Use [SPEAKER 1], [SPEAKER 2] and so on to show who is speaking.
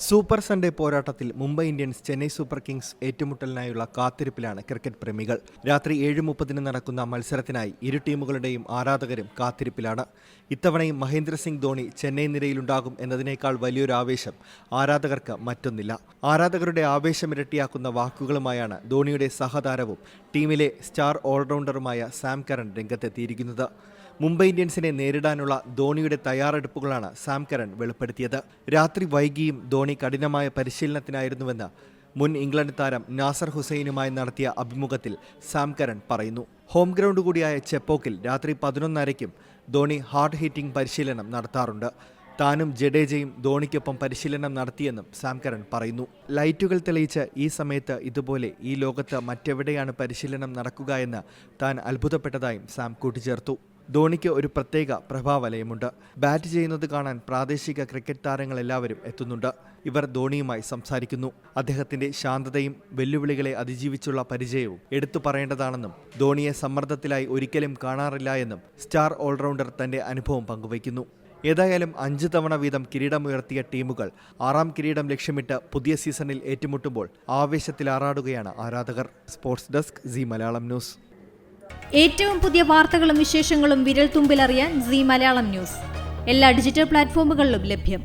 [SPEAKER 1] Super Sunday പോരാട്ടത്തിൽ Mumbai Indians Chennai super kings ഏറ്റുമുട്ടലിനായുള്ള കാത്തിരിപ്പിലാണ് ക്രിക്കറ്റ് പ്രേമികൾ. രാത്രി 7:30 നടക്കുന്ന മത്സരത്തിനായി ഇരു ടീമുകളുടെയും ആരാധകരും കാത്തിരിപ്പിലാണ്. ഇത്തവണയും മഹേന്ദ്ര സിംഗ് ധോണി ചെന്നൈ നിരയിലുണ്ടാകും എന്നതിനേക്കാൾ വലിയൊരു ആവേശം ആരാധകർക്ക് മറ്റൊന്നില്ല. ആരാധകരുടെ ആവേശമിരട്ടിയാക്കുന്ന വാക്കുകളുമായാണ് ധോണിയുടെ സഹതാരവും ടീമിലെ സ്റ്റാർ ഓൾറൗണ്ടറുമായ സാം കരൺ രംഗത്തെത്തിയിരിക്കുന്നത്. മുംബൈ ഇന്ത്യൻസിനെ നേരിടാനുള്ള ധോണിയുടെ തയ്യാറെടുപ്പുകളാണ് സാം കരൺ വെളിപ്പെടുത്തിയത്. രാത്രി വൈകിയും ധോണി കഠിനമായ പരിശീലനത്തിനായിരുന്നുവെന്ന് മുൻ ഇംഗ്ലണ്ട് താരം നാസർ ഹുസൈനുമായി നടത്തിയ അഭിമുഖത്തിൽ സാം കരൺ പറയുന്നു. ഹോം ഗ്രൗണ്ട് കൂടിയായ ചെപ്പോക്കിൽ രാത്രി 11:30 ധോണി ഹാർഡ് ഹിറ്റിംഗ് പരിശീലനം നടത്താറുണ്ട്. താനും ജഡേജയും ധോണിക്കൊപ്പം പരിശീലനം നടത്തിയെന്നും സാം കരൺ പറയുന്നു. ലൈറ്റുകൾ തെളിയിച്ച് ഈ സമയത്ത് ഇതുപോലെ ഈ ലോകത്ത് മറ്റെവിടെയാണ് പരിശീലനം നടക്കുക എന്ന് താൻ അത്ഭുതപ്പെട്ടതായും സാം കൂട്ടിച്ചേർത്തു. ധോണിക്ക് ഒരു പ്രത്യേക പ്രഭാവലയമുണ്ട്. ബാറ്റ് ചെയ്യുന്നത് കാണാൻ പ്രാദേശിക ക്രിക്കറ്റ് താരങ്ങളെല്ലാവരും എത്തുന്നുണ്ട്. ഇവർ ധോണിയുമായി സംസാരിക്കുന്നു. അദ്ദേഹത്തിന്റെ ശാന്തതയും വെല്ലുവിളികളെ അതിജീവിച്ചുള്ള പരിചയവും എടുത്തു പറയേണ്ടതാണെന്നും ധോണിയെ സമ്മർദ്ദത്തിലായി ഒരിക്കലും കാണാറില്ല എന്നും സ്റ്റാർ ഓൾറൗണ്ടർ തന്റെ അനുഭവം പങ്കുവയ്ക്കുന്നു. ഏതായാലും 5 തവണ വീതം കിരീടമുയർത്തിയ ടീമുകൾ 6ാം കിരീടം ലക്ഷ്യമിട്ട് പുതിയ സീസണിൽ ഏറ്റുമുട്ടുമ്പോൾ ആവേശത്തിലാറാടുകയാണ് ആരാധകർ. Sports desk C Malayalam news.
[SPEAKER 2] ഏറ്റവും പുതിയ വാർത്തകളും വിശേഷങ്ങളും വിരൽ തുമ്പിലറിയാൻ സി മലയാളം ന്യൂസ് എല്ലാ ഡിജിറ്റൽ പ്ലാറ്റ്ഫോമുകളിലും ലഭ്യം.